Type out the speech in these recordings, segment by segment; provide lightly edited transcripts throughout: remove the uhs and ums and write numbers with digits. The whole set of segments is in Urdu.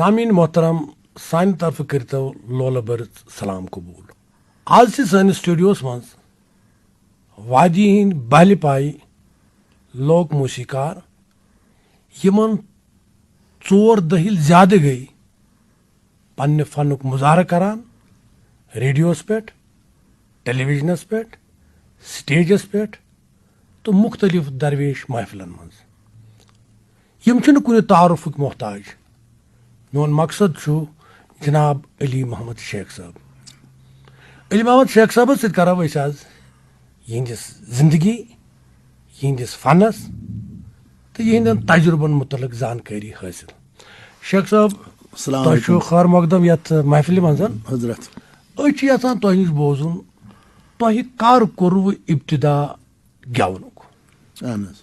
سامعین محترم سانہِ طرفہٕ کٔرتو لولہٕ بٔرِتھ سلام قبوٗل. آز چھِ سٲنِس سٹوڈیوس منٛز وادی ہٕنٛدۍ بہلہِ پایہِ لوک موسیٖقار یِمن 4 دٔہِل زیادٕ گٔے پننہِ فنُک مُظاہرٕ کران ریڈیوس پٮ۪ٹھ ٹیلی وِجنس پٮ۪ٹھ سٹیجس پٮ۪ٹھ تہٕ مُختٔلِف درویش محفلن منٛز. یِم چھِنہٕ کُنہِ تعارُفُک محتاج. میون مقصد چھُ جناب علی محمد شیخ صٲب. علی محمد شیخ صٲبس سۭتۍ کرو أسۍ آز یِہنٛدِس زندگی یِہنٛدِس فنس تہٕ یِہنٛدٮ۪ن تجرُبن متعلق زانکٲری حٲصِل. شیخ صٲب تۄہہِ چھُو خٲر مقدم یتھ محفلہِ منٛز. حضرت أسۍ چھِ یژھان تۄہہِ نِش بوزُن تۄہہِ کر کوٚروٕ ابتدا گٮ۪ونُک. اہن حظ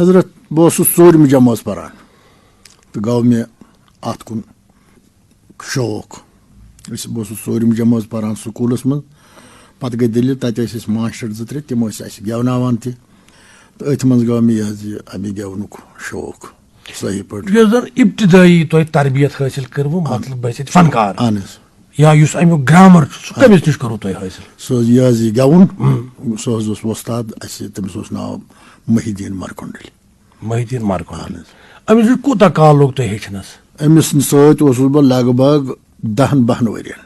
حضرت بہٕ اوسُس 4مہِ جمٲژ پران تہٕ گوٚو مےٚ اتھ کُن شوق. بہٕ اوسُس 4مہِ جمٲژ پران سکوٗلس منٛز. پتہٕ گٔے دٔلیٖل تتہِ ٲسۍ أسۍ ماسٹر 2-3 تِم ٲسۍ اَسہِ گٮ۪وناوان تہِ تہٕ أتھۍ منٛز گوٚو مےٚ یہِ حظ یہِ اَمہِ گٮ۪ونُک شوق صحیح پٲٹھۍ. یۄس زن ابتدٲیی تۄہہِ تربیت حٲصِل کٔروٕ مطلب بٔسِتھ فنکار اہن حظ یا یُس امیُک گرامر چھُ سُہ کٔمِس نِش کوٚروٕ تۄہہِ حٲصِل؟ سُہ حظ یہِ حظ یہِ گٮ۪وُن سُہ حظ اوس وۄستاد اَسہِ تٔمِس اوس ناو محی الدیٖن مرکنڈلی. محی الدیٖن مرکنڈلی. أمِس نِش کوٗتاہ کال لوٚگ تۄہہِ ہیٚچھنس؟ أمِس سۭتۍ اوسُس بہٕ لگ بگ 10-12 ؤرین.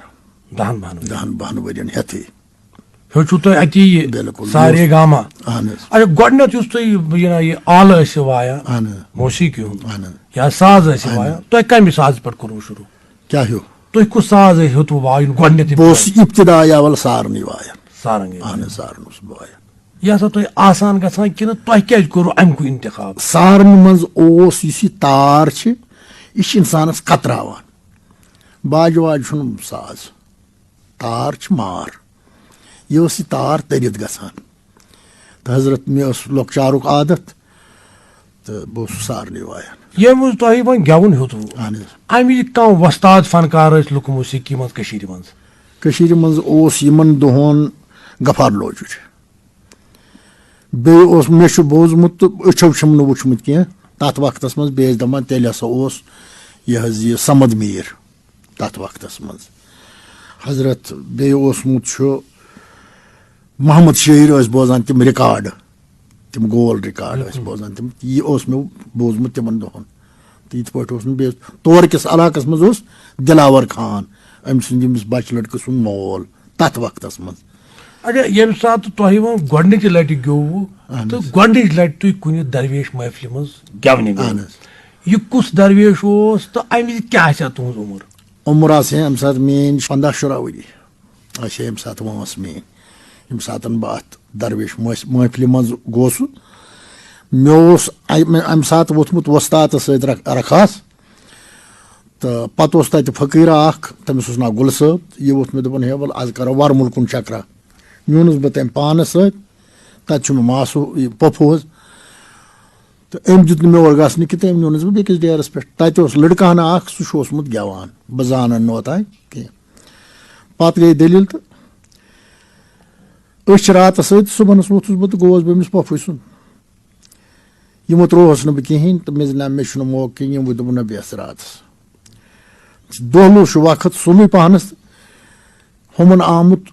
10-12 ؤرین ہیٚتھٕے. ہیوٚچھوٕ تۄہہِ اتی یہِ بِلکُل سارے گاما؟ اہن حظ. اچھا گۄڈٕنیتھ یُس تُہۍ یہِ آلہٕ ٲسِو وایان اہن حظ موسیٖقی ہُنٛد اہن حظ. یا ساز ٲسِو وایان تۄہہِ کمہِ سازٕ پٮ۪ٹھ کوٚروٕ شروٗع؟ کیٛاہ ہیوٗ تُہۍ کُس ساز ہیوٚتوٕ وایُن گۄڈٕنیتھ؟ بہٕ اوسُس ابتدائی اول سارنٕے وایان. سارنٛگی. اہن حظ سارن اوسُس بہٕ وایان. یہِ ہسا تۄہہِ آسان گژھان کِنہٕ تۄہہِ کیازِ کوٚروٕ امیُک انتخاب؟ سارنہِ منٛز اوس یُس یہِ تار چھِ یہِ چھِ انسانس کتراوان. باجہِ واجہِ چھُنہٕ ساز تار چھِ مار. یہِ اوس یہِ تار تٔرِتھ گژھان تہٕ حضرت مےٚ اوس لۄکچارُک عادت تہٕ بہٕ اوسُس سارنٕے وایان. ییٚمہِ وِزِ تۄہہِ وۄنۍ گٮ۪وُن ہیوٚتوٕ اہن حظ. امہِ وِزِ کانٛہہ وۄستاد فنکار ٲسۍ لُکہٕ موسیٖقی منٛز کٔشیٖرِ منٛز؟ کٔشیٖرِ منٛز اوس یِمن دۄہن غفار لوجُر. بیٚیہِ اوس مےٚ چھُ بوٗزمُت تہٕ أچھو چھُم نہٕ وٕچھمُت کینٛہہ تتھ وقتس منٛز. بیٚیہِ ٲسۍ دپان تیٚلہِ ہسا اوس یہِ حظ یہِ سمد میٖر تتھ وقتس منٛز. حضرت بیٚیہِ اوسمُت چھُ محمد شٲعر ٲسۍ بوزان تِم رِکاڈ تِم گول رِکاڈ ٲسۍ بوزان تِم. یہِ اوس مےٚ بوٗزمُت تِمن دۄہن تہٕ یِتھ پٲٹھۍ اوس نہٕ. بیٚیہِ تورٕ کِس علاقس منٛز اوس دِلاور خان أمۍ سُنٛد ییٚمِس بچہِ لڑکہٕ سُنٛد مول تتھ وقتس منٛز. اچھا ییٚمہِ ساتہٕ تۄہہِ وۄنۍ گۄڈنِچہِ لٹہِ گیووٕ تہٕ گۄڈنِچ لٹہِ تُہۍ کُنہِ درویش محفلہِ منٛز گٮ۪ونہِ گٔیوٕ یہِ کُس درویش اوس تہٕ امہِ وِزِ کیٛاہ آسہِ ہا تُہنٛز عُمر؟ عُمر آسہِ ہا امہِ ساتہٕ میٲنۍ 15-16 ؤری آسہِ ہا امہِ ساتہٕ وٲنٛس میٲنۍ. ییٚمہِ ساتہٕ بہٕ اتھ درویش محفلہِ منٛز گوسُس. مےٚ اوس امہِ ساتہٕ ووٚتھمُت وۄستادس سۭتۍ رکھاس تہٕ پتہٕ اوس تتہِ فقیٖرا اکھ تٔمِس اوس ناو گُل صٲب. یہِ ووٚتھ مےٚ دوٚپُن ہے ول آز کرو ورمُل کُن چکرا. نیوٗنس بہٕ تٔمۍ پانس سۭتۍ. تتہِ چھُ مےٚ ماسوٗ یہِ پۄپھوٗ حظ تہٕ أمۍ دیُت نہٕ مےٚ اور گژھنہٕ کہِ تہٕ أمۍ نیوٗنس بہٕ بیٚکِس ڈیرس پٮ۪ٹھ. تتہِ اوس لڑکہٕ ہنا اکھ سُہ چھُ اوسمُت گٮ۪وان بہٕ زانن نہٕ اوٚتانۍ کینٛہہ. پتہٕ گٔے دٔلیٖل تہٕ أسۍ چھِ راتس سۭتۍ. صبحنس ووٚتھُس بہٕ تہٕ گوٚوُس بہٕ أمِس پۄپھٕے سُنٛد. یِمو ترٛووہس نہٕ بہٕ کِہینۍ تہٕ مےٚ نہ مےٚ چھُنہٕ موقعہٕ کِہینۍ. یِموٕے دوٚپُن نہ بیٚہس راتس. دۄہلوٗ چھُ وقت سُلُے پہنس. ہُمن آمُت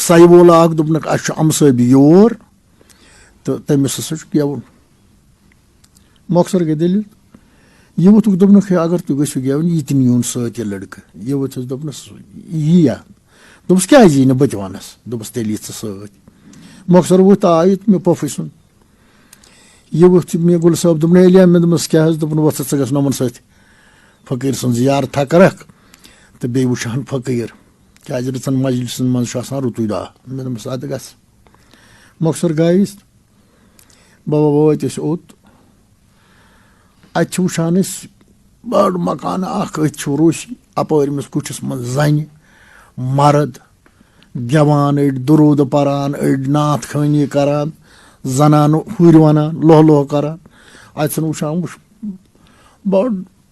سایہِ وول اکھ دوٚپنکھ اسہِ چھُ امسٲبی یور تہٕ تٔمِس ہسا چھُ گٮ۪وُن. مۄخصر گٔے دٔلیٖل. یہِ ووٚتھُکھ دوٚپنکھ ہے اگر تُہۍ گٔژھِو گٮ۪وٕنۍ یہِ تہِ نیوٗن سۭتۍ یہِ لڑکہٕ. یہِ ؤتھِس دوٚپنس یِیا. دوٚپُس کیٛازِ یی نہٕ بہٕ تہِ ونس. دوٚپُس تیٚلہِ یہِ ژٕ سۭتۍ. مۄخصر ؤتھۍ آیہِ مےٚ پۄپھٕے سُنٛد. یہِ وٕچھ مےٚ گُل صٲب دوٚپُن ہے علی مےٚ دوٚپمس کیٛاہ حظ. دوٚپُن وۄتھ ژٕ گژھ نہٕ یِمن سۭتۍ فقیٖر سٕنٛز زیارتھا کرکھ تہٕ بیٚیہِ وٕچھہن فقیٖر کیٛازِ رٕژن مجلسن منٛز چھُ آسان رُتُے دۄہ. مےٚ دوٚپمس اَدٕ گژھ. مۄخصر گٔے أسۍ بابا وٲتۍ أسۍ اوٚت. اَتہِ چھِ وٕچھان أسۍ بٔڑ مکانہٕ اکھ. أتھۍ چھُ روٗسی اپٲرۍ أمِس کُٹھِس منٛز زنہِ مرد گٮ۪وان أڑۍ دروٗدٕ پران أڑۍ نعت خٲنی کران زنانہٕ ہُرۍ ونان لوہ لوہ کران. اَتہِ چھُنہٕ وٕچھان بٔڑ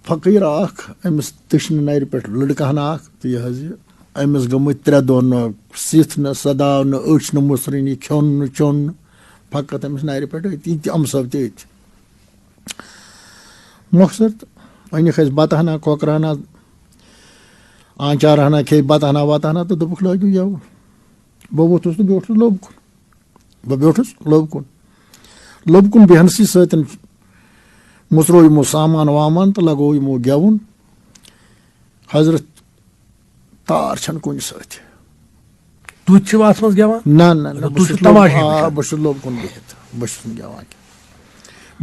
فقیٖر اکھ أمِس دٔچھنہِ نرِ پٮ۪ٹھ لڑکہٕ ہنا اکھ تہٕ یہِ حظ یہِ أمِس گٔمٕتۍ 3 دۄہ نہٕ سِتھ نہٕ سداو نہٕ أچھ نہٕ مُژرٕنی کھیوٚن نہٕ چیوٚن نہٕ فقط أمِس نرِ پٮ۪ٹھ أتی تہِ اَمہٕ صٲب تہِ أتۍ. مۄخصر تہٕ أنِکھ اَسہِ بَتہٕ ہنا کۄکرٕ ہنا آنچار ہنا کھیٚیہِ بَتہٕ ہنا وَتہٕ ہنا تہٕ دوٚپُکھ لٲگِو گٮ۪وُن. بہٕ ووٚتھُس تہٕ بیوٗٹھُس لوٚب کُن. بہٕ بیوٗٹھُس لوٚب کُن. لوٚب کُن بیٚہنسٕے سۭتۍ مُژروو یِمو سامان وامان تہٕ لگوو یِمو گٮ۪وُن. حضرت تار چھنہٕ کُنہِ سۭتۍ. تُہۍ چھِو اَتھ منٛز گٮ۪وان؟ نہ نہ نہ بہٕ چھُس لوٚب کُن بِہِتھ بہٕ چھُس نہٕ گٮ۪وان کینٛہہ.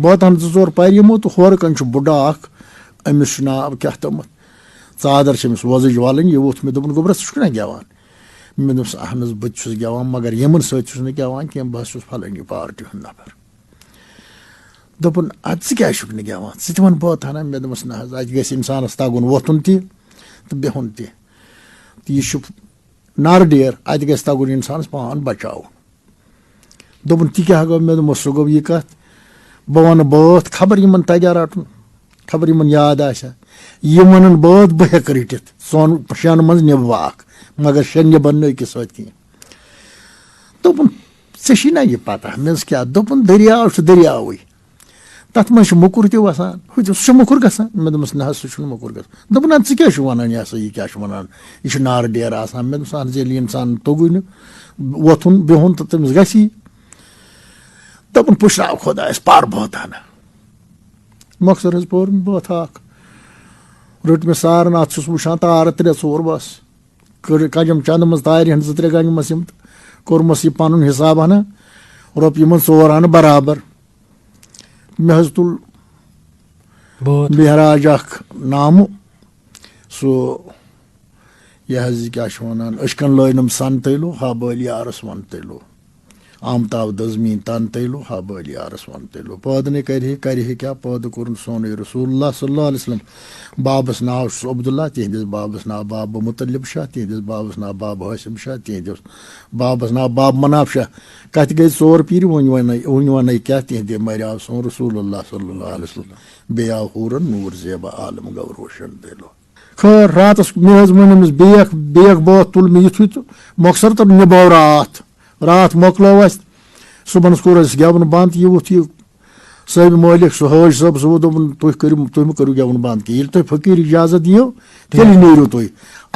بٲتَن 2-4 پَرِ یِمو تہٕ ہورٕ کَنۍ چھُ بُڈٕ اکھ أمِس چھُ ناو کیٛاہ تامَتھ ژادر چھِ أمِس وۄزٕج وَلٕنۍ. یہِ ووٚتھ مےٚ دوٚپُن گوٚبرا ژٕ چھُکھ نا گٮ۪وان؟ مےٚ دوٚپُس اہن حظ بہٕ تہِ چھُس گٮ۪وان مگر یِمن سۭتۍ چھُس نہٕ گٮ۪وان کینٛہہ بہٕ حظ چھُس فلٲنی پارٹی ہُنٛد نفر. دوٚپُن اَدٕ ژٕ کیٛازِ چھُکھ نہٕ گٮ۪وان ژٕ تہِ وَن بٲتھ ہنا. مےٚ دوٚپمَس نہ حظ اَتہِ گژھِ اِنسانَس تَگُن وۄتھُن تہِ تہٕ بِہُن تہِ. تہٕ یہِ چھُ نَرٕ ڈیر اَتہِ گژھِ تَگُن اِنسانَس پان بَچاوُن. دوٚپُن تہِ کیٛاہ گوٚو؟ مےٚ دوٚپمَس سُہ گوٚو یہِ کَتھ بہٕ وَنہٕ بٲتھ خبر یِمن تَگیٛا رَٹُن خبر یِمن یاد آسیا. یِم وَنن بٲتھ بہٕ ہٮ۪کہٕ رٔٹِتھ ژۄن شٮ۪ن منٛز نِبہٕ بہٕ اکھ مگر شےٚ نِبن نہٕ أکِس سۭتۍ کِہینۍ. دوٚپُن ژےٚ چھی نا یہِ پتہ؟ مےٚ دوٚپُس کیٛاہ؟ دوٚپُن دٔریاو چھُ دٔریاوٕے تَتھ منٛز چھُ موٚکُر تہِ وَسان ہُہ سُہ چھُ موٚکُر گژھان. مےٚ دوٚپمَس نہ حظ سُہ چھُنہٕ موٚکُر گژھان. دوٚپُن اَدٕ ژٕ کیٛاہ چھُکھ وَنان یہِ ہسا یہِ کیٛاہ چھُ وَنان یہِ چھُ نارٕ ڈیر آسان. مےٚ دوٚپُس اہن حظ ییٚلہِ اِنسان توٚگُے نہٕ وۄتھُن بِہُن تہٕ تٔمِس گژھِ یی. دوٚپُن پُشراو خۄدایَس پَر بٲتھ ہنا. مۄخصر حظ پوٚر مےٚ بٲتھ اکھ رٔٹ مےٚ سارن اَتھ چھُس وٕچھان تارٕ 3-4 بَس کَجَم چَندٕ منٛز تارِ ہٕنٛز 2-3 گنٛجمَس یِم تہٕ کوٚرمَس یہِ پَنُن حِساب ہنا رۄپیہِ یِمن 4 اَنہٕ برابر. مےٚ حظ تُل مہراج اکھ نامہٕ سُہ یہِ حظ یہِ کیٛاہ چھِ وَنان أچھکن لٲنم سن تیلو ہابٲلۍ یارس وَن تیلو آمتاب دٔز میٛٲنۍ تن تیلو ہابٲلۍ یارس وَن تیلو. پٲدٕ نے کرِ کیٛاہ پٲدٕ کوٚرُن سونُے رسول اللہ صلی اللہ علیہ وسلم. بابس ناو چھُس عبداللہ تِہنٛدِس بابس ناو بابہٕ مُطلب شاہ تِہنٛدِس بابس ناو بابہٕ حٲسِم شاہ تِہنٛدِس بابس ناو بابہٕ مناف شاہ. کَتھِ گٔے 4 پیٖرِ وۄنۍ وَنے کیٛاہ تِہنٛدِ مریو سون رسول اللہ صلی اللہ علیہ وسلم. بیٚیہِ آو ہوٗرن نوٗر زیبا عالم گوٚو روشن دِلو. خٲر راتس مےٚ حظ ووٚن أمِس بیٚیہِ بٲتھ تُل مےٚ یِتھُے تہٕ مۄخصر تہٕ نِبٲو راتھ مۄکلٲو اَسہِ. صُبحَس کوٚر اَسہِ گٮ۪وُن بنٛد. یہِ ووٚتھ یہِ صٲبہِ مٲلِک سُہ حٲج صٲب سُہ ووٚن دوٚپُن تُہۍ مہٕ کٔرِو گٮ۪وُن بنٛد کینٛہہ ییٚلہِ تۄہہِ فقیٖر اِجازت دِیو تیٚلہِ نیٖرِو تُہۍ.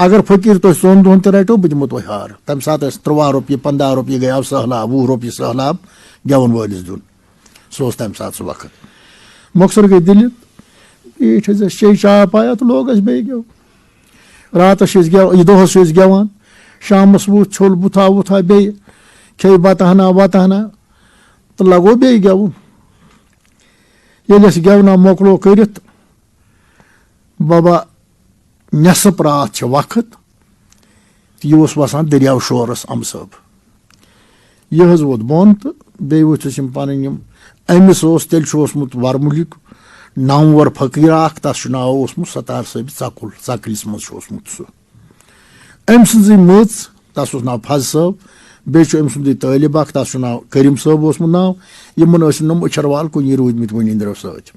اگر فقیٖر تۄہہِ 2 دۄہن تہِ رَٹیو بہٕ دِمو تۄہہِ ہار. تَمہِ ساتہٕ ٲسۍ 13 رۄپیہِ 15 رۄپیہِ گٔیو سہلاب 20 رۄپیہِ سہلاب گٮ۪وُن وٲلِس دیُن. سُہ اوس تَمہِ ساتہٕ سُہ وقت. مۄخصر گٔے دِلہِ بیٖٹھۍ ٲسۍ أسۍ چیٚیہِ چاے پایا تہٕ لوگ اَسہِ بیٚیہِ گٮ۪و. راتس چھِ أسۍ دۄہس چھِ أسۍ گٮ۪وان شامس ووٚتھ چھوٚل بُتھا وُتھا بیٚیہِ کھیٚیہِ بتہٕ ہنا وتہٕ ہنا تہٕ لگوو بیٚیہِ گٮ۪وُن. ییٚلہِ اَسہِ گٮ۪ونا مۄکلو کٔرِتھ بابا نٮ۪صٕف راتھ چھِ وقت تہٕ یہِ اوس وسان دٔریاو شورس اَمہٕ صٲب. یہِ حظ ووت بۄن تہٕ بیٚیہِ ؤتھِس یِم پنٕنۍ یِم أمِس اوس تیٚلہِ چھُ اوسمُت ورمُلِک نامور فقیٖر اکھ تس چھُ ناو اوسمُت ستار صٲبہِ ژکُل ژکلِس منٛز چھُ اوسمُت سُہ. أمۍ سٕنٛزٕے میٚژ تس اوس ناو فض صٲب. بیٚیہِ چھُ أمۍ سُنٛدُے طٲلب اکھ تس چھُ ناو کریٖم صٲب اوسمُت ناو. یِمن ٲسۍ نہٕ یِم أچھروال کُنی روٗدمٕتۍ ؤنِنٛدرو سۭتۍ.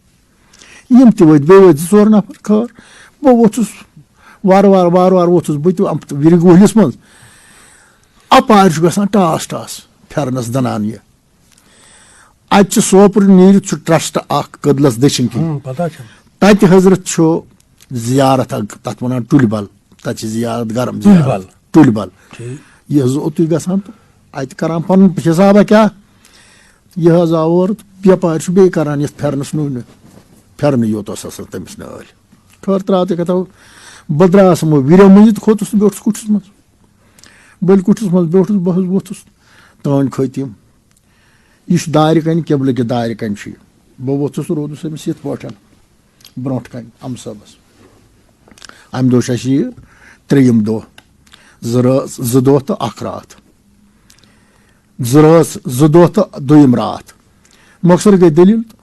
یِم تہِ ؤتھۍ بیٚیہِ ؤتھۍ 2-4 نفر. خٲر بہٕ ووٚتھُس وارٕ وارٕ ووٚتھُس بہٕ تہِ وِرِ گوٗہلِس منٛز. اَپارِ چھُ گژھان ٹاس پھیرنس دنان یہِ. اَتہِ چھِ سوپرٕ نیٖرِتھ چھُ ٹرسٹ اکھ کٔدلس دٔچھِنۍ کِنۍ تَتہِ حضرت چھُ زِیارت اکھ تتھ وَنان ٹُلہِ بل. تَتہِ چھِ زِیارت گرم ٹُلہِ بل. یہِ حظ اوٚتُے گژھان تہٕ اَتہِ کران پنُن حِسابا کیٛاہ یہِ حظ آو اورٕ تہٕ یپارِ چھُ بیٚیہِ کران یَتھ پھیرنس نوٗنہِ پھیرنٕے یوت اوس آسان تٔمِس نٲلۍ. خٲر ترٛاو تہِ کتھا بہٕ درٛاس یِمو وِریو مٔنٛزِ تہٕ کھوٚتُس تہٕ بیوٗٹھُس کُٹھِس منٛز. بٔلۍ کُٹھِس منٛز بیوٗٹھُس بہٕ حظ ووٚتھُس تٲنۍ کھٔتۍ یِم. یہِ چھُ دارِ کَنہِ قبلہٕ کہِ دارِ کَنہِ چھُ یہِ. بہٕ ووٚتھُس روٗدُس أمِس یِتھ پٲٹھۍ برونٛٹھ کَنہِ اَمہٕ صٲبس. اَمہِ دۄہ چھُ اَسہِ یہِ 3یِم دۄہ 2 دۄہ تہٕ 1 راتھ 2 دۄہ تہٕ 2یِم راتھ. مۄخصر گٔے دٔلیٖل تہٕ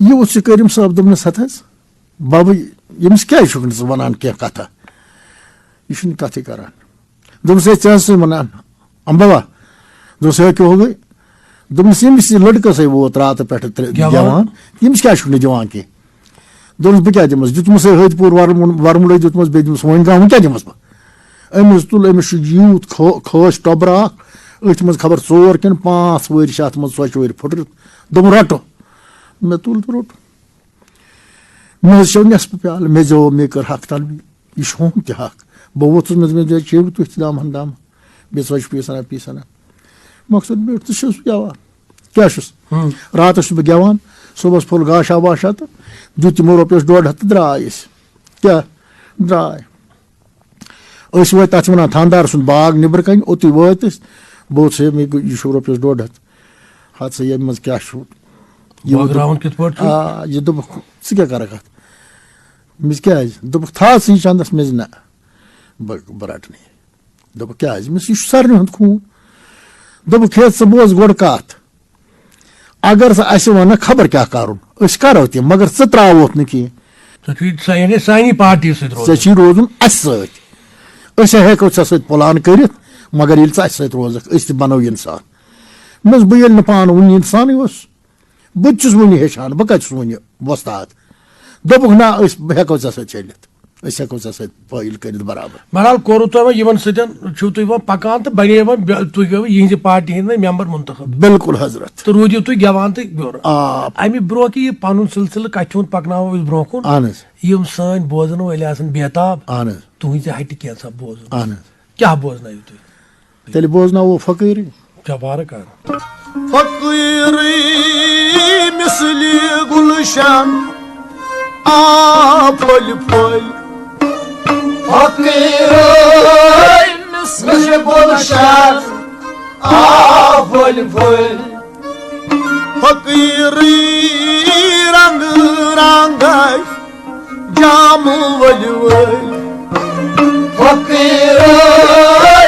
یہِ اوس یہِ کریٖم صٲب دوٚپنَس ہَتھ حظ بَبہٕ ییٚمِس کیٛازِ چھُکھ نہٕ ژٕ وَنان کینٛہہ کَتھا یہِ چھُنہٕ کَتھٕے کران. دوٚپمَس ہے ژےٚ حظ چھُے وَنان اَمبابا دوٚپمَس ہے کیٛاہ ہو گٔے. دوٚپمَس ییٚمِس یہِ لٔڑکَسٕے ووت راتہٕ پٮ۪ٹھٕ گٮ۪وان ییٚمِس کیٛازِ چھُکھ نہٕ دِوان کینٛہہ. دوٚپمَس بہٕ کیٛاہ دِمَس دیُتمَس ہے ۂتۍ پوٗر ورمُلے دیُتمَس بیٚیہِ دِمَس وۄنۍ گام وۄنۍ کیٛاہ دِمَس بہٕ. أمِس تُل أمِس چھُ یوٗت کھٲسۍ ٹۄبرٕ اکھ أتھۍ منٛز خبر 4 کِنہٕ 5 ؤری چھِ اَتھ منٛز ژۄچہِ ؤرۍ پھٕٹرِتھ. دوٚپُن رَٹو. مےٚ تُل تہٕ روٚٹ. مےٚ حظ چیو نٮ۪صفہٕ پیالہٕ مےٚ زیوو مےٚ کٔر حق طلبی یہِ چھُ ہوم تہِ حق بہٕ ووتھُس مےٚ چیٚیِو تُہۍ تہِ دام ہن بیٚیہِ ژۄچہِ پیٖس اَنان مقصد بیٹھ ژٕ چھُس گٮ۪وان کیٛاہ چھُس راتَس چھُس بہٕ گٮ۪وان صُبحس پھوٚل گاشا واشا تہٕ دیُت تِمو رۄپیَس 150 تہٕ درٛاے أسۍ کیٛاہ درٛاے أسۍ وٲتۍ تَتھ چھِ وَنان تھاندار سُنٛد باغ نیٚبرٕ کَنۍ اوٚتُے وٲتۍ أسۍ بہٕ ووٚتھُس ہے مےٚ یہِ چھُ رۄپیَس 150 ہَتھ سا ییٚمہِ منٛز کیٛاہ چھُ یہِ دوٚپُکھ ژٕ کیٛاہ کَرَکھ اَتھ مےٚ کیٛازِ دوٚپُکھ تھاو ژٕ یہِ چَندَس مےٚ نہ بہٕ رَٹہٕ نہٕ یہِ دوٚپُکھ کیٛازِ مےٚ یہِ چھُ سارنٕے ہُنٛد خوٗن دوٚپُکھ ہے ژٕ بوز گۄڈٕ کَتھ اگر ژٕ اَسہِ وَنکھ خبر کیٛاہ کَرُن أسۍ کَرو تہِ مگر ژٕ ترٛاووتھ نہٕ کینٛہہ ژےٚ چھی روزُن اَسہِ سۭتۍ أسۍ ہٮ۪کو ژےٚ سۭتۍ پٕلان کٔرِتھ مگر ییٚلہِ ژٕ اَسہِ سۭتۍ روزکھ أسۍ تہِ بَنو اِنسان مےٚ بہٕ ییٚلہِ نہٕ پانہٕ وٕنہِ اِنسانٕے اوس بہٕ تہِ چھُس وٕنہِ ہیٚچھان بہٕ کَتہِ چھُس وٕنہِ وۄستاد دوٚپُکھ نہ أسۍ ہٮ۪کو ژےٚ سۭتۍ چٔلِتھ أسۍ ہٮ۪کو ژےٚ سۭتۍ فٲیِل کٔرِتھ برابر بہرحال کوٚروٕ تۄہہِ وۄنۍ یِمن سۭتۍ چھِو تُہۍ وۄنۍ پَکان تہٕ بَنے وۄنۍ تُہۍ گٔیوٕ یِہنٛزِ پارٹی ہٕنٛدۍ مٮ۪مبر مُنتخب بِلکُل حضرت تہٕ روٗدِو تُہۍ گٮ۪وان تہٕ بیٚور اَمہِ برونٛہہ کہِ یہِ پَنُن سِلسِلہٕ کَتھِ ہُنٛد پَکناوو أسۍ برونٛہہ کُن اہن حظ یِم سٲنۍ بوزن وٲلۍ آسان بیتاب اہن حظ تُہنٛزِ ہَٹہِ کینٛژھا بوزُن اہن حظ کیٛاہ بوزنٲیِو تُہۍ تیٚلہِ بوزناوو فقیٖرٕے جبارٕ کر فقیٖرٕے مِثلِ گُلشن آ پھٔلۍ پھٔلۍ فقیٖرٕے مِثلِ گُلشن آ پھٔلۍ پھٔلۍ فقیٖرٕے رنٛگہٕ رنٛگے جامہٕ ؤلۍ ؤلۍ فقیٖرٕے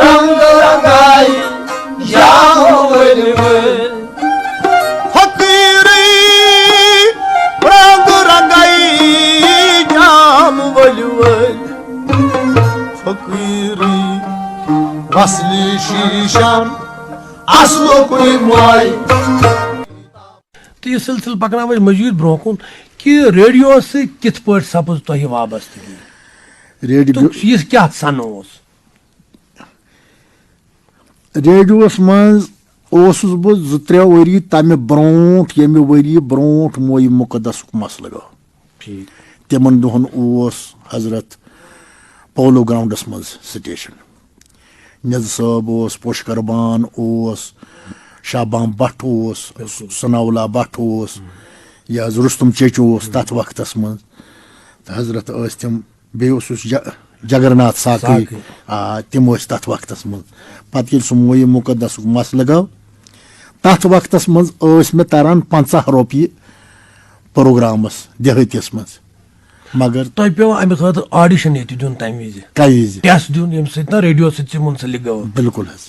رنٛگہٕ رنٛگے جامہٕ ؤلۍ ؤلۍ فقیٖرٕے رنٛگہٕ رنٛگے جامہٕ ؤلۍ ؤلۍ فقیٖرٕے وصلہِ شیٖشن اصلُکُے موے تہٕ یہِ سِلسِلہٕ پَکناوو أسۍ مٔزیٖد برونٛہہ کُن کہِ ریڈیوَس سۭتۍ کِتھ پٲٹھۍ سَپٕز تۄہہِ وابستگی ریڈیو یہِ کیٛاہ سَنہٕ اوس ریڈیوَس منٛز اوسُس بہٕ 2-3 ؤری تَمہِ برونٛٹھ ییٚمہِ ؤری برونٛٹھ مویہِ مُقدسُک مسلہٕ گوٚو تِمن دۄہن اوس حضرت پولو گراونڈس منٛز سٹیشن نِظ صٲب اوس پوشکر بان اوس شابام بٹ اوس ثناءاللہ بٹ اوس یہِ حظ رُستُم چیچو اوس تَتھ وقتس منٛز تہٕ حضرت ٲسۍ تِم بیٚیہِ اوسُس جگرناتھ ساقی تِم ٲسۍ تَتھ وقتس منٛز پتہٕ ییٚلہِ سُہ مویہِ مُقدسُک مسلہٕ گوٚو تَتھ وقتس منٛز ٲسۍ مےٚ تران 50 رۄپیہِ پروگرامس دِہٲتِس منٛز مگر تۄہہِ پیٚو اَمہِ خٲطرٕ آڈِشن ییٚتہِ دیُن تَمہِ وِزِ کَمہِ وِزِ ٹیسٹ دیُن ییٚمہِ سۭتۍ نہ ریڈیو سۭتۍ مُنسلِک گوٚو بِلکُل حظ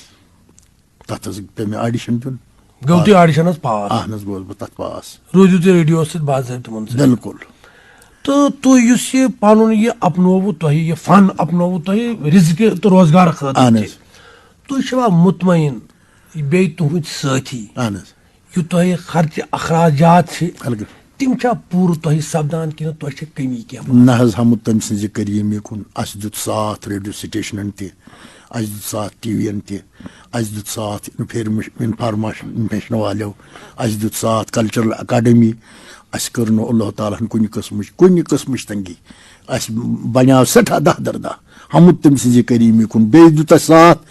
تَتھ حظ پیٚو مےٚ آڈِشن دیُن گوٚو تُہۍ آڈِشنس پاس اہن حظ گوٚوس بہٕ تَتھ پاس روٗزِو تُہۍ ریڈیوَس سۭتۍ باضٲبطہٕ مُنسلِک بِلکُل تہٕ تُہۍ یُس یہِ پَنُن یہِ اپنووُ تۄہہِ یہِ فن اپنووُ تۄہہِ رِزقہِ تہٕ روزگار خٲطرٕ تُہۍ چھِوا مُطمعین بیٚیہِ تُہنٛدۍ سٲتھی اہن حظ یہِ تۄہہِ خرچہِ اخراجات چھِ بِلکُل تِم چھا پوٗرٕ تۄہہِ سپدان کِنہٕ تۄہہِ چھِ کٔمی کینٛہہ نہ حظ ہمہٕ تٔمۍ سٕنٛزِ کٔریٖمی کُن اَسہِ دیُت ساتھ ریڈیو سٹیشنن تہِ اَسہِ دیُت ساتھ ٹی وی یَن تہِ اَسہِ دیُت ساتھ انفارمیشن والیو اَسہِ دیُت ساتھ کلچرل اکاڈمی اَسہِ کٔر نہٕ اللہ تعالیٰ ہن کُنہِ قٕسمٕچ تنگی اَسہِ بنیٛاو سٮ۪ٹھاہ دہ دردہ ہمہٕ تٔمۍ سٕنٛزِ کٔریٖمی کُن بیٚیہِ دیُت اَسہِ ساتھ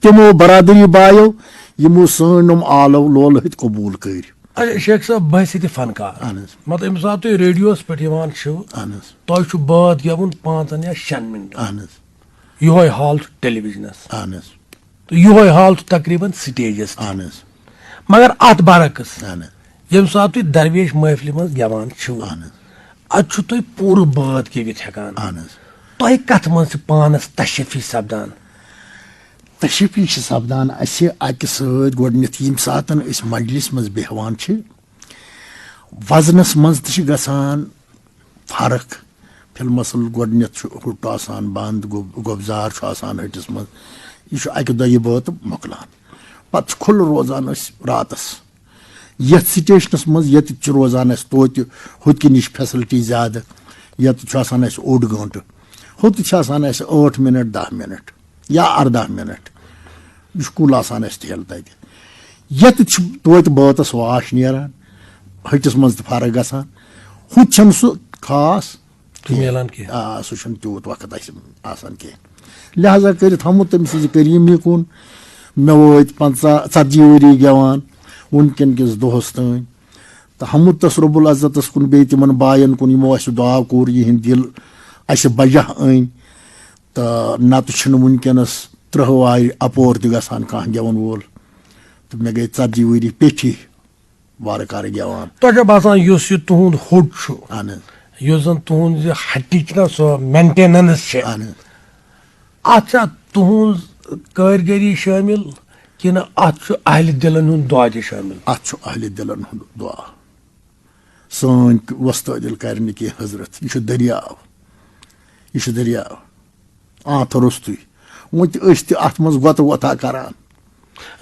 تِمو برادری بایو یِمو سٲنۍ یِم آلو لولہٕ ہٕتۍ قبوٗل کٔرۍ اچھا شیخ صٲب بہٕ آسہِ ییٚتہِ فنکار اہن حظ مطلب ییٚمہِ ساتہٕ تُہۍ ریڈیوَس پٮ۪ٹھ یِوان چھِو اہن حظ تۄہہِ چھُ بٲتھ گٮ۪وُن 5 یا 6 مِنٹن اہن حظ یِہوے حال چھُ ٹیلی وِجنس اہن حظ تہٕ یِہوے حال چھُ تقریٖبن سٹیجس اہن حظ مگر اتھ برعکس اہن حظ ییٚمہِ ساتہٕ تُہۍ درویش محفلہِ منٛز گٮ۪وان چھِو اہن حظ اتہِ چھُ تُہۍ پوٗرٕ بٲتھ گٮ۪وِتھ ہٮ۪کان اہن حظ تۄہہِ کتھ منٛز چھِ پانس تشفی سپدان تشفی چھِ سپدان اَسہِ اَکہِ سۭتۍ گۄڈٕنٮ۪تھ ییٚمہِ ساتہٕ أسۍ مجلِس منٛز بیٚہوان چھِ وزنس منٛز تہِ چھِ گژھان فرق فِلمَسل گۄڈٕنٮ۪تھ چھُ ہُٹ آسان بنٛد گۄبزار چھُ آسان ہٹِس منٛز یہِ چھُ اَکہِ دۄیہِ بٲتہٕ مۄکلان پتہٕ چھُ کھُلہٕ روزان أسۍ راتس یتھ سٹیشنس منٛز ییٚتہِ چھِ روزان اَسہِ توتہِ ہُتہِ نِش فیسلٹی زیادٕ ییٚتہِ چھُ آسان اَسہِ 1 گٲنٛٹہٕ ہُتہِ چھِ آسان اَسہِ 8 مِنٹ 10 مِنٹ یا 18 مِنٹ یہِ چھُ کُل آسان اَسہِ ٹھیلہٕ تتہِ ییٚتہِ چھُ توتہِ بٲتس واش نیران ہٹِس منٛز تہِ فرق گژھان ہُتہِ چھنہٕ سُہ خاص میلان کی سہ چھُنہٕ تیوٗت وقت اَسہِ آسان کینٛہہ لہذا کٔرِتھ ہمو تٔمِس یہِ کریٖمی کُن مےٚ وٲتۍ 50-40 ؤری گٮ۪وان وٕنکٮ۪ن کِس دۄہس تانۍ تہٕ ہمتس رۄب العزتس کُن بیٚیہِ تِمن باین کُن یِمو اَسہِ دعا کوٚر یِہِنٛدۍ دِل اَسہِ بجاہ أنۍ تہٕ نتہٕ چھُنہٕ وٕنکٮ۪نس 30 وارِ اپور تہِ گژھان کانٛہہ گٮ۪وَن وول تہٕ مےٚ گٔے 40 ؤری پیٚٹھی وارٕ کارٕ گٮ۪وان. تۄہہِ چھا باسان یُس یہِ تُہُنٛد ہوٚٹ چھُ اہن حظ یُس زن تُہُنٛد یہِ ہٹِچ نا سۄ مینٹیننس چھِ اہن حظ اتھ چھا تُہُنٛز کٲرگٔری شٲمِل کِنہٕ اتھ چھُ اہلِ دِلن ہُنٛد دعا تہِ شٲمِل؟ اتھ چھُ اہلِ دِلن ہُنٛد دعا سٲنۍ وۄستٲدِل کرِ نہٕ کینٛہہ حضرت یہِ چھُ دٔریاو یہِ چھُ دٔریاو آنٛتھ روٚستُے وۄنۍ تہِ أسۍ تہِ اتھ منٛز گۄتہٕ وۄتھا کران.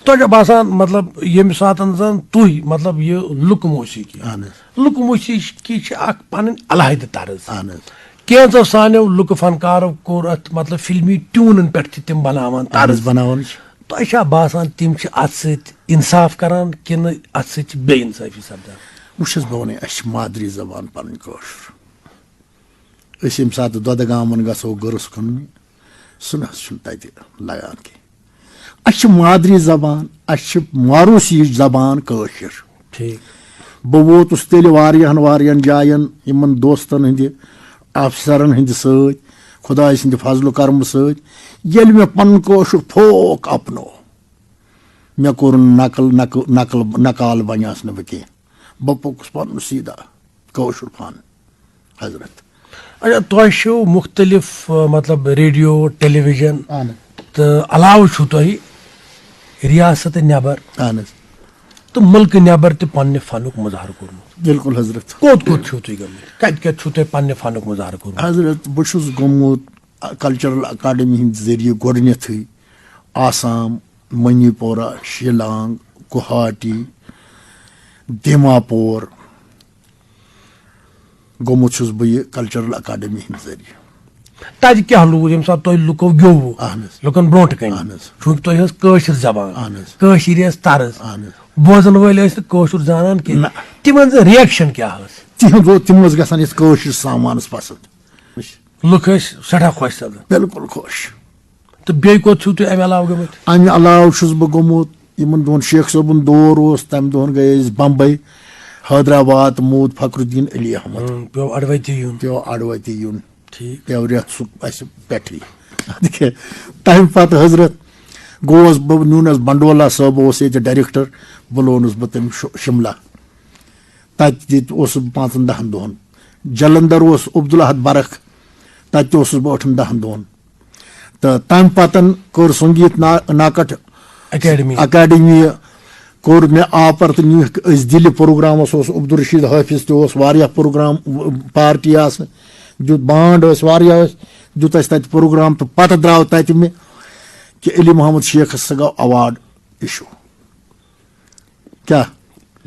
تۄہہِ چھا باسان مطلب ییٚمہِ ساتہٕ زن تُہۍ مطلب یہِ لُکہٕ موسیٖقی اہن حظ لُکہٕ موسیٖقی چھِ اکھ پنٕنۍ علاحدٕ طرز اہن حظ کینٛژو سانیو لُکہٕ فنکارو کوٚر اتھ مطلب فلمی ٹیوٗنن پٮ۪ٹھ تہِ تِم بناوان طرز طرز بناوان چھِ تۄہہِ چھا باسان تِم چھِ اتھ سۭتۍ انصاف کران کِنہٕ اتھ سۭتۍ چھِ بے انصٲفی سپدان؟ وٕچھ حظ بہٕ وَنَے اَسہِ چھِ مادری زبان پنٕنۍ کٲشُر أسۍ ییٚمہِ ساتہٕ دۄدٕ گامن گژھو گٔرٕس کٕننہِ سُہ نہ حظ چھُنہٕ تتہِ لگان کینٛہہ اَسہِ چھِ مادری زبان اَسہِ چھِ موروثیِچ زبان کٲشِر. ٹھیٖک بہٕ ووتُس تیٚلہِ واریاہن جاین یِمن دوستن ہٕنٛدِ افسرن ہٕنٛدِ سۭتۍ خۄداے سٕنٛدِ فضلہٕ کرمہٕ سۭتۍ ییٚلہِ مےٚ پنُن کٲشُر فوک اپنوو مےٚ کوٚر نہٕ نقال بنیاس نہٕ بہٕ کینٛہہ بہٕ پوٚکُس پنُن سیٖدا کٲشُر فن حضرت. اچھا تۄہہِ چھُو مُختٔلِف مطلب ریڈیو ٹیلی وِجن اہن تہٕ علاوٕ چھُو تۄہہِ ریاستہٕ نٮ۪بر اہن حظ تہٕ مُلکہٕ نٮ۪بر تہِ پننہِ فنُک مُظاہرٕ کوٚرمُت. بالکل حضرت. کوٚت کوٚت چھِو تُہۍ گٔمٕتۍ کتہِ کتہِ چھُو تۄہہِ پننہِ فنُک مُظاہرٕ کوٚرمُت؟ حضرت بہٕ چھُس گوٚمُت کلچرل اکاڈمی ہٕنٛدِ ذٔریعہٕ گۄڈنیتھٕے آسام منی پورہ شِلانگ گوہاٹی دیماپور گوٚمُت چھُس بہٕ یہِ کلچرل اکاڈمی ہٕنٛدِ ذٔریعہٕ. تتہِ کیٛاہ لوٗز ییٚمہِ ساتہٕ تۄہہِ لُکو گیووُ اہن حظ لُکن برونٛٹھ کَنہِ اہن حظ چوٗنٛکہِ تۄہہِ ٲس کٲشِر زبان اہن حظ کٲشِر ٲس طرز اہن حظ بوزن وٲلۍ ٲسۍ نہٕ کٲشُر زانان کینٛہہ تِمن ہٕنٛز رِیکشن کیٛاہ ٲس؟ تِم ٲسۍ گژھان یَتھ کٲشِر سامانس پسنٛد لُکھ ٲسۍ سٮ۪ٹھاہ خۄش سپدان بالکل خۄش. تہٕ بیٚیہِ کوٚت چھِو تُہۍ امہِ علاوٕ گٔمٕتۍ؟ امہِ علاوٕ چھُس بہٕ گوٚمُت یِمن دۄہن شیخ صٲبُن دور اوس تمہِ دۄہن گٔیے أسۍ بمبے حیدرآباد تہٕ موٗد فخرالدیٖن علی احمد پیوٚو اڈوتی یُن. پیٚو اڈوتی یُن ٹھیٖک پیٚو رٮ۪تھ سُہ اَسہِ پٮ۪ٹھٕے تمہِ پتہٕ حضرت گوٚوُس بہٕ نیوٗنس بنڈولا صٲب اوس ییٚتہِ ڈایریکٹر بُلونس بہٕ تٔمِس شملہ تتہِ تہِ اوسُس بہٕ 5-10 دۄہن. جلندر اوس عبدالاحد برق تتہِ تہِ اوسُس بہٕ 8-10 دۄہن تہٕ تمہِ پتہٕ کٔر سنگیت ناکٹ اکیڈمی کوٚر مےٚ آپر تہٕ نِیِکھ أسۍ دِلہِ پروگرامس اوس عبدالرشیٖد حٲفظ تہِ اوس واریاہ پروگرام پارٹی آسہٕ دیُت بانڈ ٲسۍ واریاہ ٲسۍ دیُت اَسہِ تتہِ پروگرام تہٕ پتہٕ درٛاو تتہِ مےٚ کہِ علی محمد شیخس سُہ گوٚو اوارڈ اِشوٗ کیٛاہ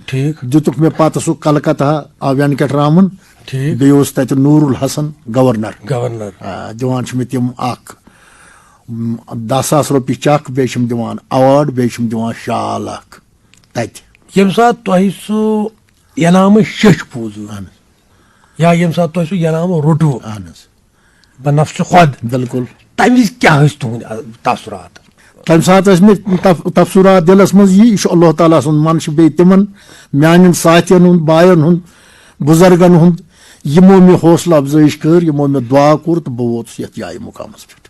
ٹھیٖک دِتُکھ مےٚ پتہٕ سُہ کلکتہ وینکٹ رامن ٹھیٖک بیٚیہِ اوس تتہِ نوٗر الحسن گورنر گورنر دِوان چھِ مےٚ تِم اکھ 10,000 رۄپیہِ چک بیٚیہِ چھِم دِوان اوارڈ بیٚیہِ چھِم دِوان شال اکھ تتہِ. ییٚمہِ ساتہٕ تۄہہِ سُہ انعامہٕ شیٚچھ بوٗزوٕ یا ییٚمہِ ساتہٕ تۄہہِ سُہ انعامہٕ روٚٹوٕ اہن حظ بنفسہِ خۄد بالکل تمہِ وِزِ کیٛاہ ٲسۍ تُہنٛدۍ تاثرات؟ تمہِ ساتہٕ ٲسۍ مےٚ تفصُرات دِلس منٛز یہِ چھُ اللہ تعالیٰ سُنٛد منشہٕ بیٚیہِ تِمن میانٮ۪ن ساتھین ہُنٛد بایَن ہُنٛد بُزرگن ہُنٛد یِمو مےٚ حوصلہٕ افزٲیش کٔر یِمو مےٚ دعا کوٚر تہٕ بہٕ ووتُس یتھ جایہِ مُقامس پٮ۪ٹھ.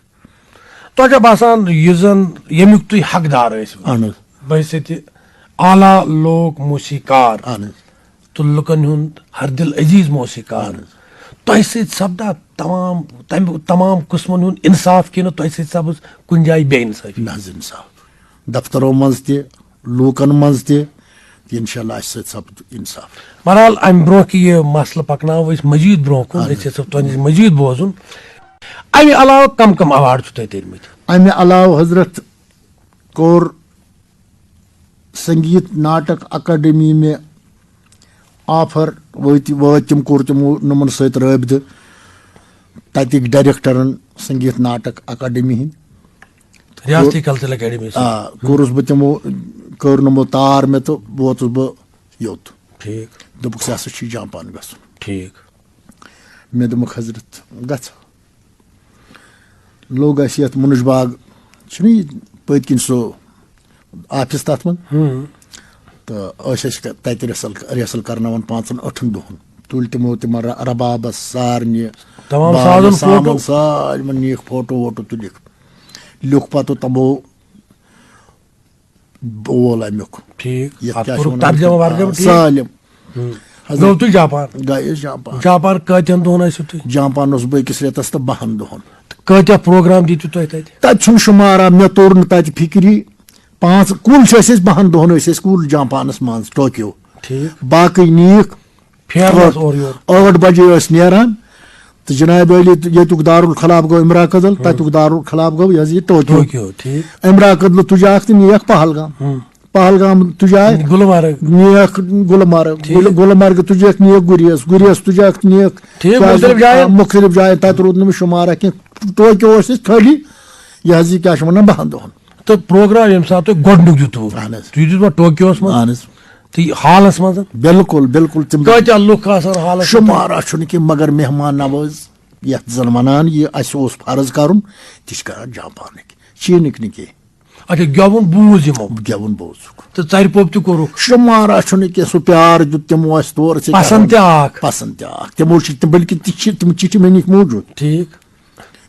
تۄہہِ چھا باسان یُس زن ییٚمیُک تُہۍ حقدار ٲسۍ اہن حظ بہٕ ٲسۍ ییٚتہِ اعلیٰ لوک موسیٖقار اہن حظ تہٕ لُکن ہُنٛد ہر دل عزیٖز موسیٖقار تۄہہِ سۭتۍ سپدا تمام قٕسمن ہُنٛد انصاف کِنہٕ تۄہہِ سۭتۍ سپٕز کُنہِ جایہِ بے انصٲفی؟ نہ حظ انصاف دفترو منٛز تہِ لوٗکن منٛز تہِ انشاء اللہ اَسہِ سۭتۍ سپد انصاف. بہرحال امہِ برونٛہہ کہِ یہِ مسلہٕ پکناوو أسۍ مزیٖد برونٛہہ کُن أسۍ یژھو تۄہہِ نِش مزیٖد بوزُن امہِ علاوٕ کم ایوارڈ چھُو تۄہہِ دِتمٕتۍ؟ امہِ علاوٕ حضرت کوٚر سنگیت ناٹک اکیڈمی مےٚ آفر وٲتۍ تِم کوٚر تِمو یِمن سۭتۍ رٲبطہٕ تتِکۍ ڈایریکٹرن سنگیت ناٹک اکیڈمی ہٕنٛدۍ ریاستی کلچرل اکیڈمی کوٚرُس بہٕ تِمو کٔر نہٕ بہٕ تار مےٚ تہٕ ووتُس بہٕ یوٚت ٹھیٖک دوٚپُکھ ژےٚ ہسا چھُے جاپان گژھُن. ٹھیٖک مےٚ دوٚپمَکھ حضرت گژھ لوٚگ اَسہِ یَتھ مُنُج باغ چھُنہ یہِ پٔتۍ کِنۍ سُہ آفِس تَتھ منٛز تہٕ ٲسۍ اَسہِ تَتہِ ریسل کَرناوان 5-8 دۄہَن تُلۍ تِمو تِمن ربابس سارنہِ سامان سارِمن نِیِکھ فوٹو ووٹو تُلِکھ لیوٗکھ پَتہٕ تِمو بول اَمیُک سالِم گٔیوٕ جاپان گٔے أسۍ جاپان جاپان کۭتٮ۪ن دۄہن ٲسِو تُہۍ جاپان اوسُس بہٕ أکِس رٮ۪تس تہٕ 10 دۄہن کۭتیاہ پروگرام دِتِو تُہۍ تَتہِ تَتہِ چھُنہٕ شُمارا مےٚ توٚر نہٕ تَتہِ فِکری 5 کُل چھِ أسۍ 10 دۄہن ٲسۍ أسۍ کُل جاپانس منٛز ٹوکیو باقٕے نِیِکھ 8 بجے ٲسۍ نیران تہٕ جناب علی ییٚتیُک دارالخلاف گوٚو امرا کدل تَتیُک دارالخلاف گوٚو یہِ حظ یہِ ٹوکیو امرا کدلہٕ تُجاکھ تہٕ نِیَکھ پہلگام تُجاکھ نِیَکھ گُلمرگ تُجاکھ نِیَکھ گُریز تُجاکھ تہٕ نِیَکھ مُختٔلِف جایَن تَتہِ روٗد نہٕ مےٚ شُمارا کینٛہہ ٹوکیو ٲسۍ أسۍ خٲلی یہِ حظ یہِ کیٛاہ چھِ وَنان 10 دۄہن تہٕ پروگرام ییٚمہِ ساتہٕ تُہۍ گۄڈٕنیُک دِتوٕ تُہۍ دِتوا ٹوکیوس منٛز اہن حظ تہٕ حالس منٛز بالکل تِم کۭتیاہ لُکھ آسان حالس شُمارا چھُنہٕ کینٛہہ مگر مہمان نواز یَتھ زن وَنان یہِ اَسہِ اوس فرض کَرُن تہِ چھِ کران جاپانٕکۍ چیٖنٕکۍ نہٕ کینٛہہ اچھا گٮ۪وُن بوٗز یِمو گٮ۪وُن بوزُکھ تہٕ ژَرِ پوٚپ تہِ کوٚرُکھ شُمارا چھُنہٕ کینٛہہ سُہ پیار دیُت تِمو اَسہِ تورٕ پسنٛد تہِ آکھ تِمو چھِ بٔلکہِ تہِ چھِ تِم چِٹھِ مےٚ نِکۍ موٗجوٗد ٹھیٖک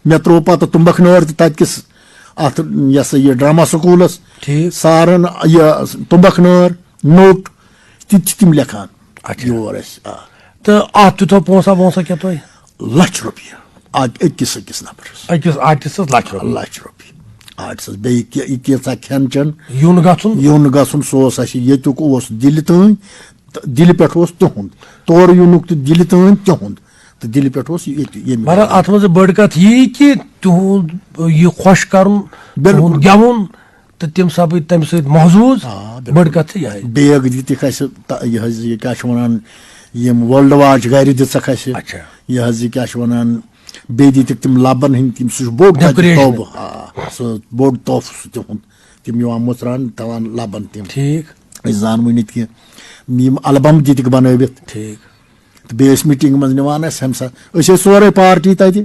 مےٚ ترٛوو پتہٕ تُمبکھنٲر تہِ تَتہِ کِس اَتھ یہِ ہسا یہِ ڈرٛاما سکوٗلس سارن یہِ تُمبکھنٲر نوٚٹ تہِ چھِ تِم لیکھان یور اَسہِ تہٕ اَتھ تہِ تھوٚو پونٛسا وونٛسا کینٛہہ تۄہہِ ₹1,00,000 أکِس نفرس أکِس آرٹِسٹس ₹1,00,000 آرٹسس بیٚیہِ یہِ کینٛژھا کھٮ۪ن چٮ۪ن یُن گژھُن سُہ اوس اَسہِ ییٚتیُک اوس دِلہِ تانۍ تہٕ دِلہِ پٮ۪ٹھ اوس تِہُنٛد تورٕ یِنُک تہِ دِلہِ تانۍ تِہُنٛد تہٕ دِلہِ پٮ۪ٹھ اوس ییٚتہِ مگر اتھ منٛز بٔڑ کتھ یی کہِ تُہُنٛد یہِ خۄش کرُن تُہُنٛد گٮ۪وُن تہٕ تِم سپٕدۍ تمہِ سۭتۍ محظوٗظ بٔڑ کتھ چھِ یِہے بیگ دِتِکھ اَسہِ یہِ حظ یہِ کیٛاہ چھِ وَنان یِم وٲلڈ واچ گرِ دِژکھ اَسہِ یہِ حظ یہِ کیٛاہ چھِ وَنان بیٚیہِ دِتِکھ تِم لبن ہٕنٛدۍ تِم سُہ چھُ بوٚڑ تحفہٕ سُہ بوٚڑ تحفہٕ سُہ تِہُنٛد تِم یِوان مُژراونہٕ تھاوان لبن تِم أسۍ زانوٕے نہٕ کینٛہہ یِم البم دِتِکھ بنٲوِتھ تہٕ بیٚیہِ ٲسۍ میٖٹنٛگ منٛز نِوان اَسہِ ہمسا أسۍ ٲسۍ سورُے پارٹی تَتہِ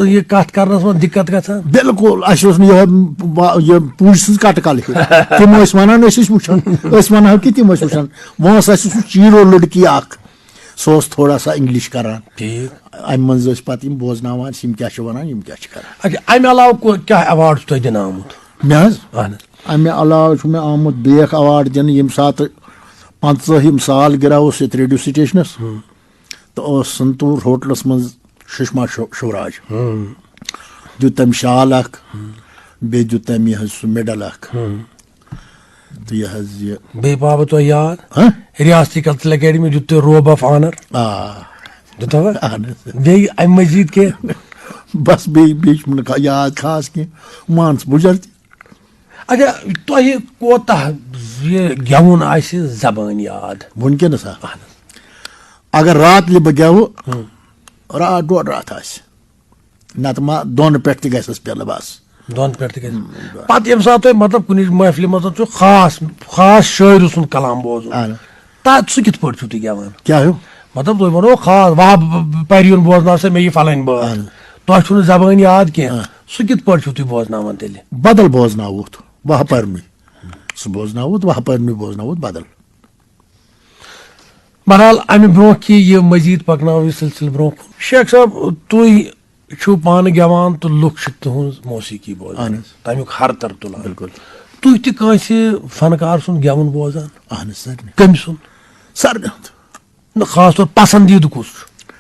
یہِ کتھ کرنس منٛز دِقت گژھان بالکل اَسہِ اوس نہٕ یِہوے پوٗجہِ سٕنٛز کٹہٕ کل تِم ٲسۍ ونان أسۍ ٲسۍ وٕچھان أسۍ ونہو کہِ تِم ٲسۍ وٕچھان وۄنۍ اوس اَسہِ سُہ چیٖرو لٔڑکی اکھ سُہ اوس تھوڑا سا انگلش کران امہِ منٛز ٲسۍ پتہٕ یِم بوزناوان یِم کیٛاہ چھِ ونان یِم کیٛاہ چھِ کران امہِ علاوٕ کیٛاہ ایواڈ چھُ تۄہہِ دِنہٕ آمُت مےٚ حظ امہِ علاوٕ چھُ مےٚ آمُت بیٛاکھ ایواڈ دِنہٕ ییٚمہِ ساتہٕ 50ہِم سالگرہ اوس ییٚتہِ ریڈیو سٹیشنس تہٕ اوس سنتوٗر ہوٹلس منٛز سُشما شِوراج دیُت تٔمۍ شال اکھ بیٚیہِ دیُت تٔمۍ یہِ حظ سُہ میڈل اکھ تہٕ یہِ حظ یہِ بیٚیہِ پاوٕ تۄہہِ یاد ریاستی کلچرل اکیڈمی دیُت تۄہہِ روب آف آنر دِتوا بیٚیہِ امہِ مزیٖد کینٛہہ بس بیٚیہِ چھُم نہٕ یاد خاص کینٛہہ مان ژٕ بُجر تہِ اچھا تۄہہِ کوتاہ یہِ گٮ۪وُن آسہِ زبٲنۍ یاد وٕنکیٚنس اگر راتلہِ بہٕ گٮ۪وٕ راتھ 1.5 راتھ آسہِ نتہٕ ما 2 پٮ۪ٹھ تہِ گژھٮ۪س پِلہٕ بس 2 پٮ۪ٹھ تہِ گژھِ پتہٕ ییٚمہِ ساتہٕ تۄہہِ مطلب کُنہِ محفلہِ منٛز چھُ خاص شٲعرٕ سُنٛد کلام بوزُن تتھ سُہ کِتھ پٲٹھۍ چھُو تُہۍ گٮ۪وان کیٛاہ ہیوٗ مطلب تُہۍ ونو خاص وہاب پریُن بوزناو سا مےٚ یہِ فلٲنۍ بٲتھ تۄہہِ چھُو نہٕ زبٲنۍ یاد کینٛہہ سُہ کِتھ پٲٹھۍ چھُو تُہۍ بوزناوان تیٚلہِ بدل بوزناوُتھ وہا پرنُے سُہ بوزناوُتھ وہا پرنُے بوزناوُتھ بدل بہرحال امہِ برونٛہہ کہِ یہِ مزیٖد پکناوو یہِ سلسلہٕ برونٛہہ کُن شیخ صٲب تُہۍ چھُو پانہٕ گٮ۪وان تہٕ لُکھ چھِ تُہنٛز موسیٖقی بوزان تمیُک ہرتر تُلان بالکل تُہۍ تہِ کٲنٛسہِ فنکار سُنٛد گٮ۪وُن بوزان اہن حظ سارنٕے کٔمۍ سُنٛد سارنٕے ہُنٛد نہ خاص طور پسنٛدیٖدٕ کُس چھُ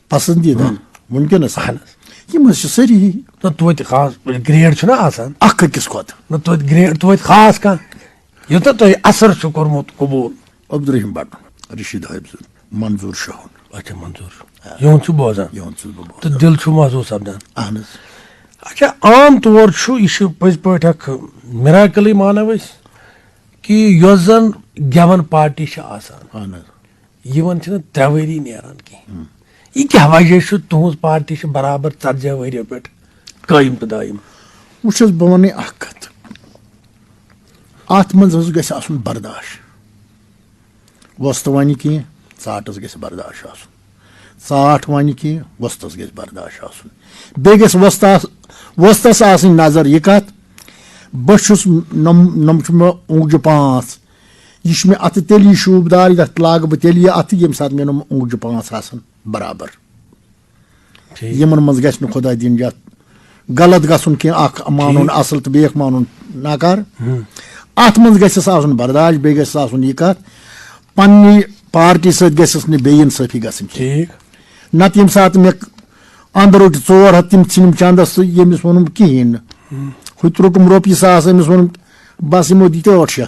پسنٛدیٖدٕ وٕنکیٚنس اہن حظ یِم حظ چھِ سٲری نہ توتہِ خاص گریڈ چھُنہ آسان اکھ أکِس کھۄتہٕ نہ توتہِ گریڈ توتہِ خاص کانٛہہ یوٗتاہ تۄہہِ اثر چھُ کوٚرمُت قبوٗل عبدالرحیٖم بٹُن رشیٖد حٲفظُن منظوٗر شاہُن اچھا منظوٗر یِہُنٛد چھُ بوزان یِہُنٛد چھُس بہٕ بوزان تہٕ دِل چھُ محظوٗظ سپدان اہن حظ اچھا عام طور چھُ یہِ چھُ پٔزۍ پٲٹھۍ اکھ مِراکلٕے مانو أسۍ کہِ یۄس زن گٮ۪ون پارٹی چھِ آسان اہن حظ یِمن چھِنہٕ 3 ؤری نیران کینٛہہ یہِ کیٛاہ وجہ چھُ تُہنٛز پارٹی چھِ برابر 40 ؤرۍیو پٮ۪ٹھ قٲیِم تہٕ دٲیِم وٕچھ حظ بہٕ وَنَے اکھ کتھ اتھ منٛز حظ گژھِ آسُن برداش وۄستہٕ وَنہِ کینٛہہ ژاٹس گژھِ برداش آسُن ژاٹھ ونہِ کینٛہہ وۄستس گژھِ برداش آسُن بیٚیہِ گژھِ وۄستس آسٕنۍ نظر یہِ کتھ بہٕ چھُس نۄم چھُ مےٚ اوٚنٛگجہِ 5 یہِ چھُ مےٚ اتھٕ تیٚلی شوٗبدار یتھ لاگہٕ بہٕ تیٚلہِ یہِ اتھٕ ییٚمہِ ساتہٕ مےٚ نۄم اوٚنٛگجہِ 5 آسن برابر یِمن منٛز گژھِ نہٕ خۄدا دِنۍ یتھ غلط گژھُن کینٛہہ اکھ مانُن اصل تہٕ بیٚیہِ مانُن ناکار اتھ منٛز گژھٮ۪س آسُن برداش بیٚیہِ گژھٮ۪س آسُن یہِ کتھ پننہِ پارٹی سۭتۍ گژھٮ۪س نہٕ بیٚیہِ اِنصٲفی گژھٕنۍ کینٛہہ نتہٕ ییٚمہِ ساتہٕ مےٚ انٛدر روٚٹ 400 تِم ژھٕنِم چندس تہٕ ییٚمِس ووٚنُم کِہینۍ نہٕ ہُہ تہِ روٚٹُم رۄپیہِ 1000 أمِس ووٚنُم بس یِمو دِتۍ 800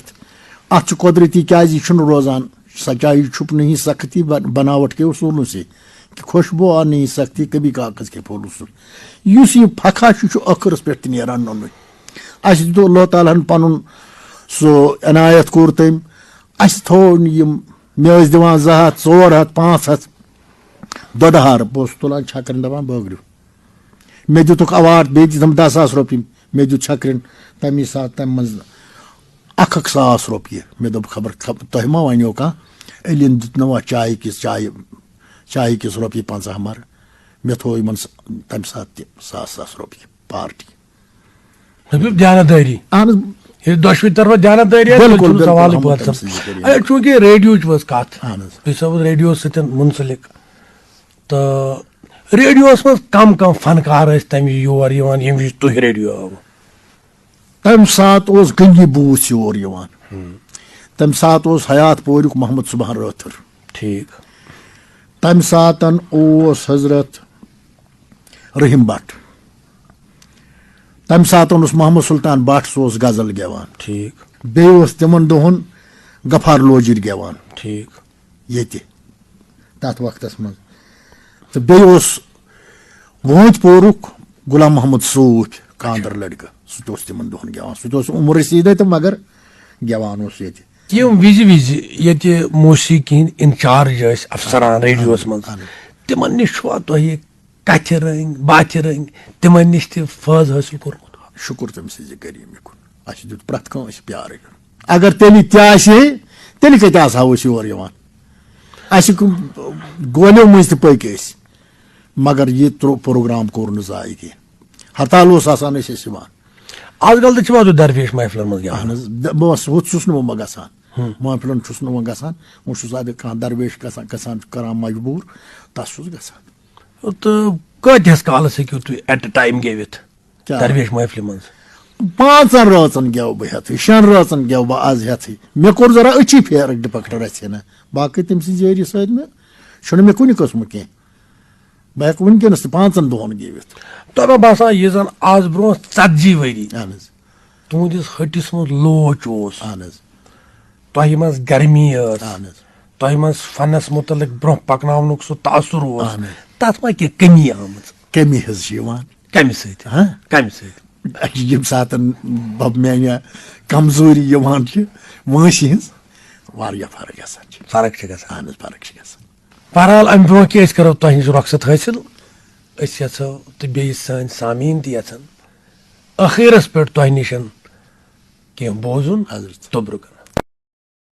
اتھ چھُ قۄدرٔتی کیازِ یہِ چھُنہٕ روزان سچائی چھُپ نہیں سختی بناوٹ کے اصوٗلوں سے کہ خوشبو آ نہیں سختی کبھی کاغذ کے پھول اصوٗل یُس یہِ پھکھا چھُ یہِ چھُ ٲخرس پٮ۪ٹھ تہِ نیران نوٚنُے اَسہِ دیُت اللہ تعالیٰ ہن پنُن سُہ عنایت کوٚر تٔمۍ اَسہِ تھوٚو نہٕ یِم مےٚ ٲسۍ دِوان 200 400 500 دۄدٕ ہار بہٕ اوسُس تُلان چھکرٮ۪ن دپان بٲگرِو مےٚ دِتُکھ اواڈ بیٚیہِ دِتم 10,000 رۄپیہِ مےٚ دیُت چھکرٮ۪ن تمی ساتہٕ تمہِ منٛز 1,000 رۄپیہِ مےٚ دوٚپ خبر تۄہہِ ما وَنیو کانٛہہ علیٖن دیُتنو اَتھ چایہِ کِس رۄپیہِ 50 مر مےٚ تھوٚو یِمن تمہِ ساتہٕ تہِ 1,000 رۄپیہِ پارٹی دیانتدٲری اہن حظ دۄشوٕے طرفہٕ دیانتدٲری سوالٕے پٲدٕ چوٗنٛکہِ ریڈیوچ وٲژ کتھ بیٚیہِ چھُس ریڈیو سۭتۍ منسلک تہٕ ریڈیوس منٛز کم فنکار ٲسۍ تمہِ وِزِ یور یِوان ییٚمہِ وِزِ تُہۍ ریڈیو آوٕ تمہِ ساتہٕ اوس گنگی بوٗس یور یِوان تمہِ ساتہٕ اوس حیات پوریُک محمد صبحان رٲتھٕر ٹھیٖک تمہِ ساتہٕ اوس حضرت رحیم بٹ تمہِ ساتہٕ اوس محمد سلطان بٹ سُہ اوس غزل گٮ۪وان ٹھیٖک بیٚیہِ اوس تِمن دۄہن غفار لوجِر گٮ۪وان ٹھیٖک ییٚتہِ تتھ وقتس منٛز تہٕ بیٚیہِ اوس وٲنٛتۍ پورُک غلام محمد صوٗفۍ خانٛدر لڑکہٕ سُہ تہِ اوس تِمن دۄہن گٮ۪وان سُہ تہِ اوس عمر رسیٖدے تہٕ مگر گٮ۪وان اوس ییٚتہِ یِم وِزِ ییٚتہِ موسیٖقی ہِنٛدۍ اِنچارج ٲسۍ افسران ریڈیوس منٛز تِمن نِش چھُوا تۄہہِ کتھِ رٔنگۍ باتھِ رٔنگۍ تِمن نِش تہِ فٲض حٲصِل کوٚرمُت شُکُر تٔمۍ سٕنٛزِ کریٖم کُن اَسہِ دیُت پرٛٮ۪تھ کٲنٛسہِ پیارٕے اگر تیٚلہِ تہِ آسہِ ہے تیٚلہِ کتہِ آسہٕ ہاو أسۍ یور یِوان اَسہِ گولیو مٔنٛزۍ تہِ پٔکۍ أسۍ مگر یہِ پروگرام کوٚر نہٕ زایہِ کینٛہہ ہرتال اوس آسان أسۍ ٲسۍ یِوان آز کل تہِ چھِوا تُہۍ درپیش محفلن منٛز گٮ۪وان اہن حظ بہٕ ہُتھ چھُس نہٕ وۄنۍ گژھان محفلن چھُس نہٕ وۄنۍ گژھان وۄنۍ چھُس اگر کانٛہہ درپیش گژھان کران مجبوٗر تتھ چھُس گژھان تہٕ کۭتِس کالس ہیٚکِو تُہۍ ایٹ اے ٹایم گیٚوِتھ درپیش محفلہِ منٛز 5 رٲژن گٮ۪و بہٕ ہیٚتھٕے 6 رٲژن گٮ۪و بہٕ آز ہیٚتھٕے مےٚ کوٚر ذرا أچھی پھیرٕ ڈِپکٹر اَسہِ نہٕ باقٕے تٔمۍ سٕنٛزِ ذٔریعہِ سۭتۍ مےٚ چھُنہٕ مےٚ کُنہِ قٕسمہٕ کینٛہہ بہٕ ہٮ۪کہٕ وٕنکیٚنس تہِ 5 دۄہن گیٚوِتھ تۄہہِ ما باسان یہِ زن آز برونٛہہ 40 ؤری اہن حظ تُہنٛدِس ہٹِس منٛز لوچ اوس اہن حظ تۄہہِ منٛز گرمی ٲس اہن حظ تۄہہِ منٛز فنس مُتعلق برونٛہہ پکناونُک سُہ تاثر اوس تتھ ما کینٛہہ کٔمی آمٕژ کمی حظ چھِ یِوان کمہِ سۭتۍ کمہِ سۭتۍ ییٚمہِ ساتہٕ میانہِ کمزوری یِوان چھِ وٲنٛسہِ ہِنٛز واریاہ فرق گژھان چھِ فرق چھِ گژھان اہن حظ فرق چھِ گژھان بہرحال امہِ برونٛہہ کہِ أسۍ کرو تۄہہِ نِش رۄخصت حٲصِل أسۍ یژھو تہٕ بیٚیہِ سٲنۍ سامیٖن تہِ یژھن ٲخرس پٮ۪ٹھ تۄہہِ نِش کینٛہہ بوزُن حضرت توبرُک